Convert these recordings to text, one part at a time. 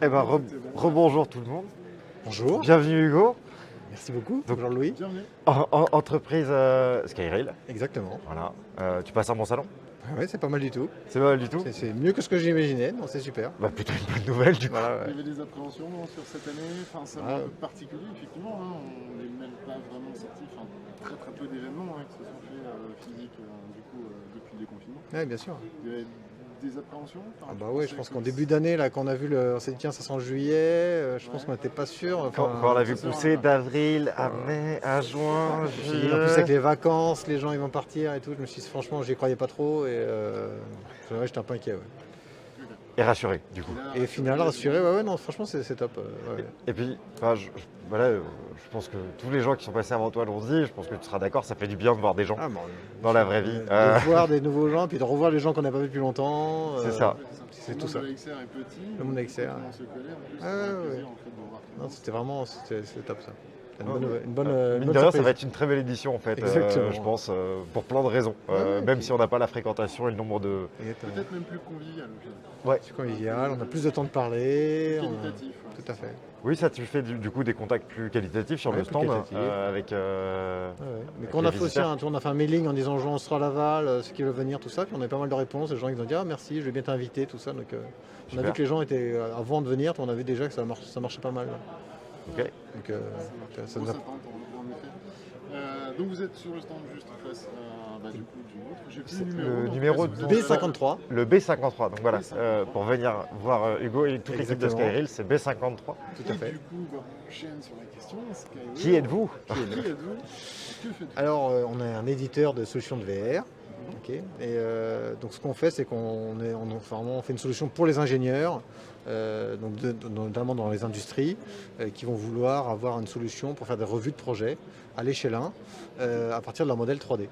Eh ben, rebonjour tout le monde. Bonjour, Bienvenue Hugo. merci beaucoup. Donc- Bonjour Louis. Bienvenue. Entreprise Skyrail. Exactement. Voilà. Tu passes un bon salon? Ah ouais, c'est pas mal du tout. C'est pas mal du tout? C'est mieux que ce que j'imaginais, donc c'est super. Bah plutôt une bonne nouvelle du coup. Voilà, Il y ouais. avait des appréhensions sur cette année, enfin c'est Ah. un peu particulier effectivement, hein. On n'est même pas vraiment sorti, enfin très très peu d'événements qui se sont faits physiques du coup depuis le déconfinement. Ouais, bien sûr. Il y avait des appréhensions. Ah bah ouais, je pense qu'en début d'année, là, quand on a vu on s'est dit tiens, ça sent juillet, je pense qu'on n'était pas sûr. Quand on l'a vu ça, pousser on a- d'avril à mai, à juin, Puis, en plus avec les vacances, les gens ils vont partir et tout, je me suis dit franchement, j'y croyais pas trop et c'est vrai, j'étais un peu inquiet. Ouais. Et rassuré du coup. Et final, rassuré, ouais, non, franchement, c'est top. Ouais. Et puis, enfin, voilà, je pense que tous les gens qui sont passés avant toi l'ont dit, je pense que tu seras d'accord, ça fait du bien de voir des gens Ah, bon, dans la vraie vie. de voir des nouveaux gens, puis de revoir les gens qu'on n'a pas vus depuis longtemps. C'est ça. C'est tout ça. Le monde de l'XR est petit, Le monde de l'XR, on se connaît en plus, Ah, ça fait ouais. plaisir en fait de voir tout le Non, monde. c'était vraiment c'est top ça. C'est Ouais. une bonne Mine bonne de rien, ça surprise. va être une très belle édition en fait, Exactement. je pense, pour plein de raisons. Ouais, même puis- si on n'a pas la fréquentation et le nombre de. Exactement. Peut-être même plus convivial au final. Ouais. C'est convivial, on a plus de temps de parler. Qualitatif. Ouais. Tout à fait. Oui, ça tu fais du coup des contacts plus qualitatifs sur Ouais, le plus stand qualitatifs. avec. Ouais, ouais. Mais avec quand on les a fait aussi visiteurs. un tour, on a fait un mailing en disant on sera à Laval, ceux qui veulent venir, tout ça, puis on a eu pas mal de réponses, les gens ils nous ont dit ah merci, je vais bien t'inviter, tout ça. Donc on a Super. vu que les gens étaient, avant de venir, on a vu déjà que ça marchait pas mal. Ok. Donc ça Grosse nous a- attente, en effet. Donc vous êtes sur le stand juste en face du coup du vôtre. J'ai plus C'est le le numéro. donc numéro après, si vous avez- B53. Le B53, donc voilà, B53. pour venir voir Hugo et toute l'équipe de Exactement. Skyrail, c'est B53. Tout à Et fait. du coup, on enchaîne sur la question. Skyrail. Qui êtes-vous? Qui êtes-vous? Que faites-vous? Alors, on est un éditeur de solutions de VR. Ok. Et donc, ce qu'on fait, c'est on fait une solution pour les ingénieurs, notamment dans les industries, qui vont vouloir avoir une solution pour faire des revues de projet à l'échelle 1 à partir de leur modèle 3D.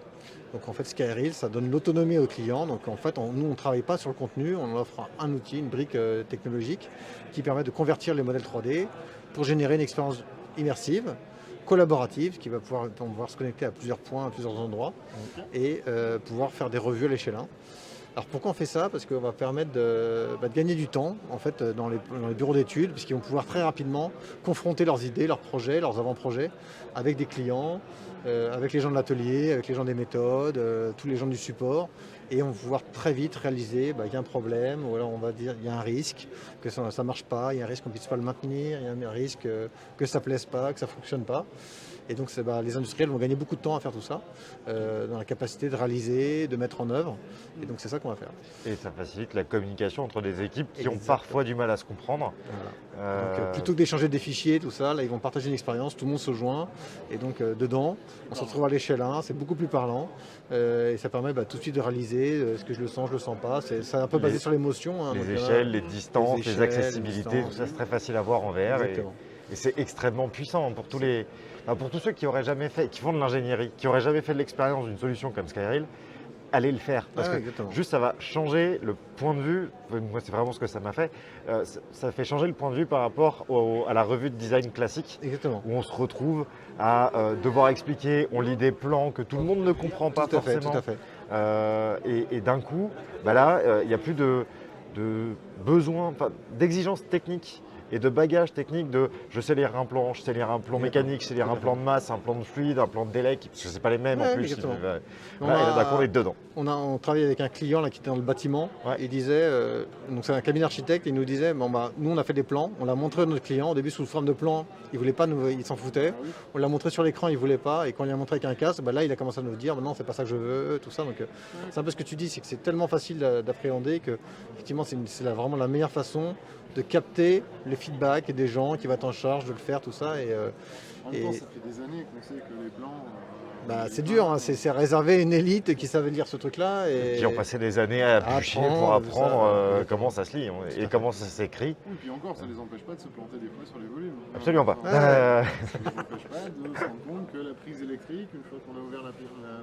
Donc, en fait, Skyrail, ça donne l'autonomie aux clients. Donc, en fait, nous, on ne travaille pas sur le contenu, on offre un outil, une brique technologique qui permet de convertir les modèles 3D pour générer une expérience immersive, collaborative, qui va pouvoir se connecter à plusieurs points, à plusieurs endroits, et pouvoir faire des revues à l'échelle 1. Alors pourquoi on fait ça? Parce qu'on va permettre de gagner du temps en fait, dans les bureaux d'études, puisqu'ils vont pouvoir très rapidement confronter leurs idées, leurs projets, leurs avant-projets avec des clients, avec les gens de l'atelier, avec les gens des méthodes, tous les gens du support. Et on va pouvoir très vite réaliser qu'il y a un problème, ou alors on va dire qu'il y a un risque, que ça ne marche pas, il y a un risque qu'on ne puisse pas le maintenir, il y a un risque que ça ne plaise pas, que ça ne fonctionne pas. Et donc les industriels vont gagner beaucoup de temps à faire tout ça, dans la capacité de réaliser, de mettre en œuvre. Et donc c'est ça qu'on va faire. Et ça facilite la communication entre des équipes qui ont Exactement. parfois du mal à se comprendre. Voilà. Donc, plutôt que d'échanger des fichiers, tout ça, là ils vont partager une expérience, tout le monde se joint. Et donc dedans, on se retrouve à l'échelle 1, c'est beaucoup plus parlant. Et ça permet tout de suite de réaliser est-ce que je le sens, je le sens pas. C'est un peu basé sur l'émotion. Hein, Les donc, échelles, les distances, les échelles, accessibilités, les tout ça distances. c'est très facile à voir en VR. Exactement. Et c'est extrêmement puissant pour pour tous ceux qui auraient jamais fait, qui font de l'ingénierie, qui auraient jamais fait de l'expérience d'une solution comme Skyrail, allez le faire. Parce Ah, que exactement. juste ça va changer le point de vue, moi c'est vraiment ce que ça m'a fait, ça fait changer le point de vue par rapport à la revue de design classique, Exactement. où on se retrouve à devoir expliquer, on lit des plans que tout le monde ne comprend pas Tout à fait, forcément. tout à fait. Et d'un coup, là, il n'y a plus de besoin, d'exigence technique et de bagage technique de je sais lire un plan, je sais lire un plan mécanique, je sais lire un plan de masse, un plan de fluide, un plan de délai, parce que c'est pas les mêmes en Ouais, plus. exactement. Et là, d'un coup, on est dedans. On travaille avec un client là, qui était dans le bâtiment. Ouais. Il disait, donc c'est un cabinet architecte, il nous disait, nous on a fait des plans, on l'a montré à notre client. Au début sous forme de plan, il voulait pas, il s'en foutait. Ah oui. On l'a montré sur l'écran, il voulait pas. Et quand il a montré avec un casque, là il a commencé à nous dire, non c'est pas ça que je veux, tout ça. Donc c'est un peu ce que tu dis, c'est que c'est tellement facile d'appréhender que effectivement vraiment la meilleure façon de capter les feedbacks des gens qui vont être en charge de le faire, tout ça. En même temps, Et- ça fait des années qu'on sait que les plans. C'est dur, hein, c'est réservé à une élite qui savait lire ce truc-là. Et Qui ont passé des années à bûcher pour apprendre, apprendre ça. comment ça se lit et comment ça s'écrit. Oui, puis encore, ça les empêche pas de se planter des fois sur les volumes. Absolument pas. Enfin, Euh, Ça les empêche pas de se rendre compte que la prise électrique, une fois qu'on a ouvert la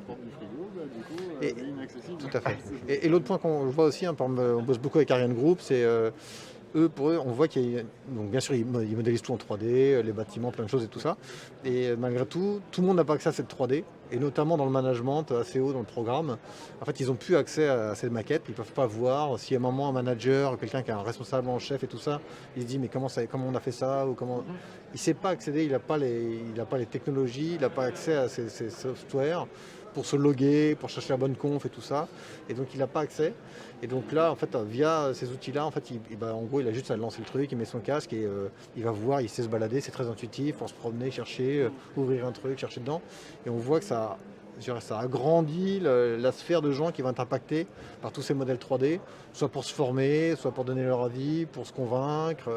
porte du frigo, du coup, Et- elle est inaccessible. Tout à fait. Et l'autre point qu'on voit aussi, hein, par exemple, on bosse beaucoup avec Ariane Group, c'est pour eux, on voit donc bien sûr, ils modélisent tout en 3D, les bâtiments, plein de choses et tout ça. Et malgré tout, tout le monde n'a pas accès à cette 3D. Et notamment dans le management, assez haut dans le programme. En fait, ils n'ont plus accès à ces maquettes. Ils ne peuvent pas voir. Si à un moment, un manager, quelqu'un qui est un responsable en chef et tout ça, il se dit mais comment on a fait ça ou comment... Il ne sait pas accéder, il n'a pas les technologies, il n'a pas accès à ces softwares pour se loguer, pour chercher la bonne conf et tout ça. Et donc il n'a pas accès. Et donc là, en fait, via ces outils-là, en fait, en gros, il a juste à lancer le truc, il met son casque et il va voir, il sait se balader, c'est très intuitif, pour se promener, chercher, ouvrir un truc, chercher dedans. Et on voit que ça agrandit la sphère de gens qui vont être impactés par tous ces modèles 3D, soit pour se former, soit pour donner leur avis, pour se convaincre.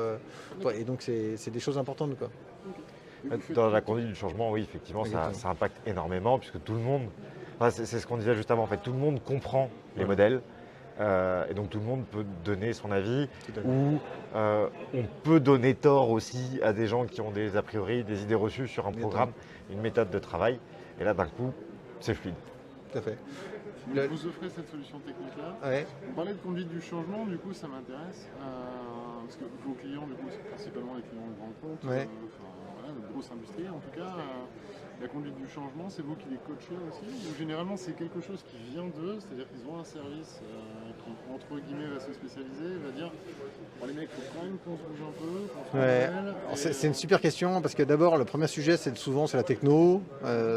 Et donc c'est des choses importantes, quoi. Dans la conduite du changement, oui, effectivement, ça impacte énormément puisque tout le monde, c'est ce qu'on disait juste avant, en fait, tout le monde comprend les modèles et donc tout le monde peut donner son avis ou on peut donner tort aussi à des gens qui ont des a priori, des idées reçues sur un programme, une méthode de travail et là d'un coup, c'est fluide. Tout à fait. Vous offrez cette solution technique-là. Ouais. On parlait de conduite du changement, du coup ça m'intéresse, parce que vos clients, du coup, c'est principalement les clients de grands comptes, Ouais. de grosses industries en tout cas. La conduite du changement, c'est vous qui les coachez aussi ou généralement c'est quelque chose qui vient d'eux, c'est-à-dire qu'ils ont un service qui, entre guillemets, va se spécialiser, va dire bon, les mecs, il faut quand même qu'on se bouge un peu, qu'on se renouvelle. C'est une super question parce que d'abord, le premier sujet, souvent c'est la techno.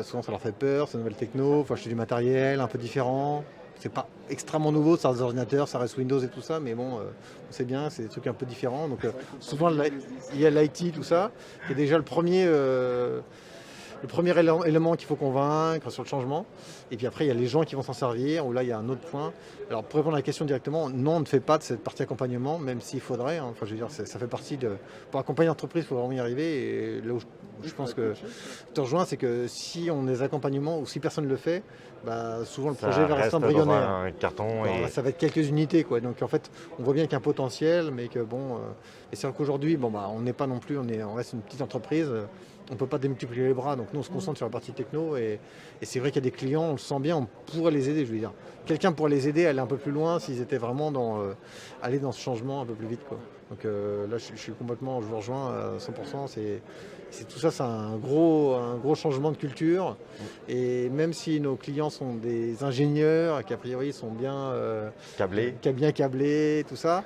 Souvent ça leur fait peur, c'est une nouvelle techno, il faut acheter du matériel un peu différent. C'est pas extrêmement nouveau, ça reste des ordinateurs, ça reste Windows et tout ça, mais bon, on sait bien, c'est des trucs un peu différents. Donc souvent, il y a l'IT, tout ça, qui est déjà le premier élément qu'il faut convaincre sur le changement. Et puis après, il y a les gens qui vont s'en servir, où là, il y a un autre point. Alors, pour répondre à la question directement, non, on ne fait pas de cette partie accompagnement, même s'il faudrait. Hein. Enfin, je veux dire, ça fait partie de... Pour accompagner l'entreprise, il faut vraiment y arriver. Et là où je pense que je te rejoins, c'est que si on a des accompagnements ou si personne ne le fait, souvent le projet va rester embryonnaire. Un carton Alors, ça va être quelques unités, quoi. Donc en fait, on voit bien qu'il y a un potentiel, mais que bon... Et c'est vrai qu'aujourd'hui, on n'est pas non plus... On reste une petite entreprise. On ne peut pas démultiplier les bras, donc nous on se concentre sur la partie techno et c'est vrai qu'il y a des clients, on le sent bien, on pourrait les aider, je veux dire. Quelqu'un pourrait les aider à aller un peu plus loin s'ils étaient vraiment aller dans ce changement un peu plus vite, quoi. Donc là je vous rejoins à 100%, tout ça c'est un gros changement de culture et même si nos clients sont des ingénieurs et qu'a priori sont bien câblés, tout ça,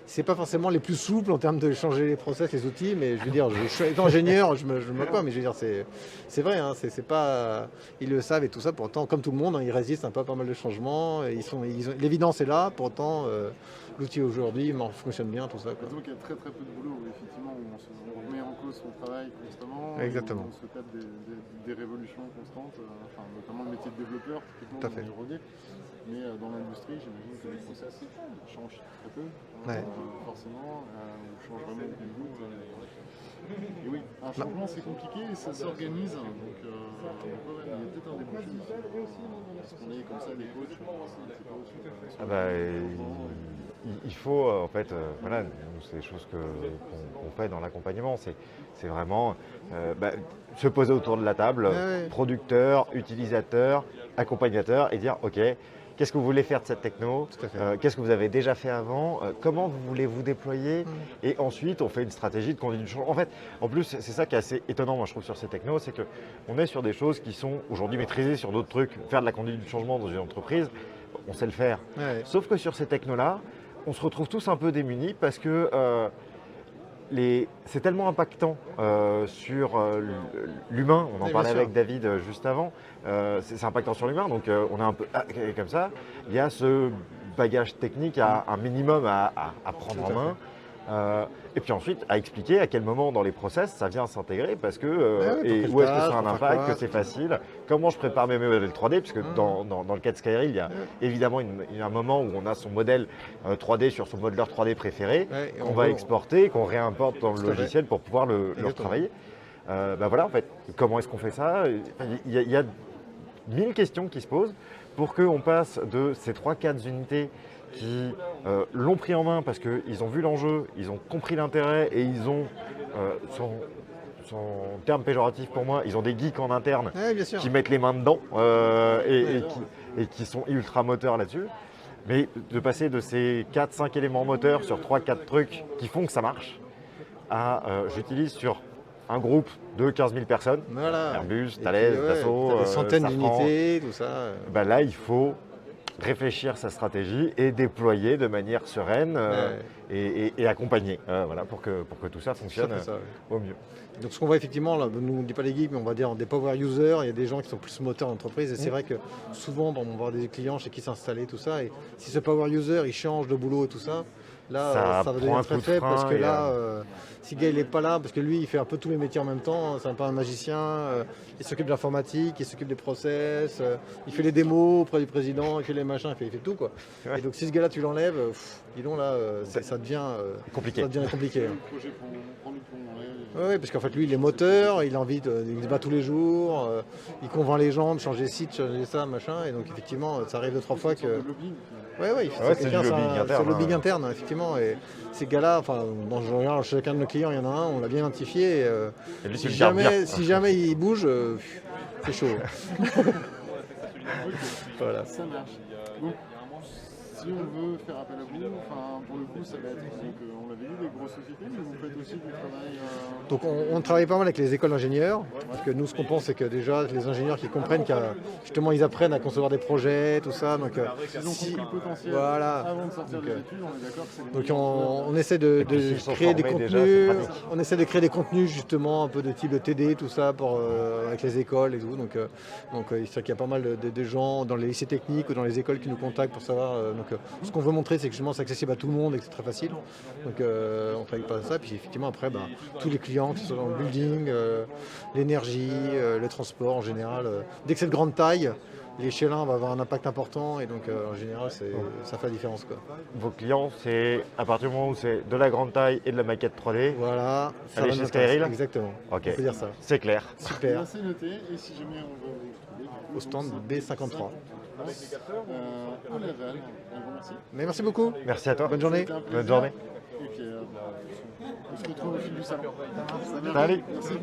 c'est pas forcément les plus souples en termes de changer les process, les outils, mais je veux dire, étant ingénieur, je me moque pas, mais je veux dire, c'est vrai, hein, c'est pas, ils le savent et tout ça, pourtant, comme tout le monde, hein, ils résistent un peu à pas mal de changements, et l'évidence est là, pourtant, l'outil aujourd'hui fonctionne bien, tout ça, quoi. Donc il y a très très peu de boulot, effectivement, où on remet en cause son travail constamment, Exactement. on se tape des révolutions constantes, notamment le métier de développeur, typiquement Tout à fait. dans le 2D. Mais dans l'industrie, j'imagine que les process changent très peu, forcément, ou changent vraiment au bout. Et oui, un changement c'est compliqué et ça s'organise, donc il y a peut-être un débouché parce qu'on est comme ça des coachs, il faut en fait, voilà, c'est des choses qu'on fait dans l'accompagnement, c'est vraiment se poser autour de la table, producteur, utilisateur, accompagnateur et dire ok, qu'est-ce que vous voulez faire de cette techno? Qu'est-ce que vous avez déjà fait avant? Comment vous voulez vous déployer? Et ensuite, on fait une stratégie de conduite du changement. En fait, en plus, c'est ça qui est assez étonnant, moi, je trouve, sur ces technos, c'est qu'on est sur des choses qui sont aujourd'hui maîtrisées sur d'autres trucs. Faire de la conduite du changement dans une entreprise, on sait le faire. Sauf que sur ces technos-là, on se retrouve tous un peu démunis parce que c'est tellement impactant sur l'humain, on en parlait avec David juste avant, c'est impactant sur l'humain, donc on est un peu comme ça. Il y a ce bagage technique un minimum à prendre en main. Et puis ensuite à expliquer à quel moment dans les process ça vient s'intégrer parce que et où est-ce que ça a un impact, que c'est facile, comment je prépare mes modèles 3D, puisque dans le cas de Skyreel, il y a évidemment un moment où on a son modèle 3D sur son modeleur 3D préféré, qu'on va exporter, qu'on réimporte dans le logiciel pour pouvoir le retravailler. Voilà en fait, comment est-ce qu'on fait ça? Il y a 1000 questions qui se posent pour qu'on passe de ces 3-4 unités qui l'ont pris en main parce qu'ils ont vu l'enjeu, ils ont compris l'intérêt et ils ont, son terme péjoratif pour moi, ils ont des geeks en interne qui mettent les mains dedans et qui sont ultra moteurs là-dessus. Mais de passer de ces 4-5 éléments moteurs sur 3-4 trucs qui font que ça marche, à j'utilise sur un groupe de 15 000 personnes, Voilà. Airbus, Et Thales, puis, ouais, Dassault, t'as des centaines Safran. d'unités, tout ça. Ben là, il faut réfléchir sa stratégie et déployer de manière sereine et accompagner, voilà, pour que tout ça fonctionne C'est ça, ouais. au mieux. Donc ce qu'on voit effectivement, là, nous on ne dit pas les geeks, mais on va dire des power users, il y a des gens qui sont plus moteurs d'entreprise et c'est vrai que souvent on va voir des clients chez qui s'installer, tout ça, et si ce power user il change de boulot et tout ça, là Ça ça va prend un devenir très coup de faible parce frein que et, là, si le gars il n'est pas là, parce que lui il fait un peu tous les métiers en même temps, c'est un peu un magicien, il s'occupe de l'informatique, il s'occupe des process, il fait les démos auprès du président, il fait les machins, il fait tout quoi. Ouais. Et donc si ce gars-là tu l'enlèves, dis donc là, ça devient Compliqué. Ça devient compliqué. Le projet prend du plomb dans l'aile. Oui, parce qu'en fait, lui, il est moteur, il a envie il se bat tous les jours, il convainc les gens de changer ci, de changer ça, machin, et donc effectivement, ça arrive 2-3 fois que. Le lobbying. Ouais, Ouais, c'est du lobbying interne, C'est le lobbying hein. interne, effectivement, et ces gars-là, enfin, dans ce genre, chez chacun de nos clients, il y en a un, on l'a bien identifié, et, Et lui, si, tu le gardes bien. si jamais il bouge, c'est chaud. Voilà. Ça marche. Donc, si on veut faire appel à vous, enfin, pour le coup, ça va être, donc, on l'avait dit, des grosses sociétés, mais vous faites aussi du travail. Donc on travaille pas mal avec les écoles d'ingénieurs, parce que nous ce qu'on pense c'est que déjà les ingénieurs qui comprennent justement ils apprennent à concevoir des projets, tout ça. Donc Ils ont compris le potentiel voilà. avant de sortir Donc, des études, on est d'accord que c'est les Donc meilleurs. on essaie de puis, s'ils sont créer des formés déjà, contenus, c'est pratique. on essaie de créer des contenus justement un peu de type de TD, tout ça pour, avec les écoles et tout. Donc c'est vrai qu'il y a pas mal de gens dans les lycées techniques ou dans les écoles qui nous contactent pour savoir. Ce qu'on veut montrer c'est que justement c'est accessible à tout le monde et que c'est très facile. Donc on travaille pas ça. Puis effectivement après tous les clients, que ce soit dans le building, l'énergie, le transport en général, dès que c'est de grande taille. L'échelon va avoir un impact important et donc en général ça fait la différence quoi. Vos clients, c'est à partir du moment où c'est de la grande taille et de la maquette 3D, Voilà. ça Allez va chez nous Skyreel. intéresser. Exactement. Ok. On peut dire ça. c'est clair. Super. Bien, c'est noté, et si jamais on veut vous retrouver, Au stand B53. à Laval, un grand merci. Mais merci beaucoup. Merci à toi. Bonne journée. C'était un plaisir. Bonne journée. Et puis, on se retrouve au fil du salon. Salut. Merci.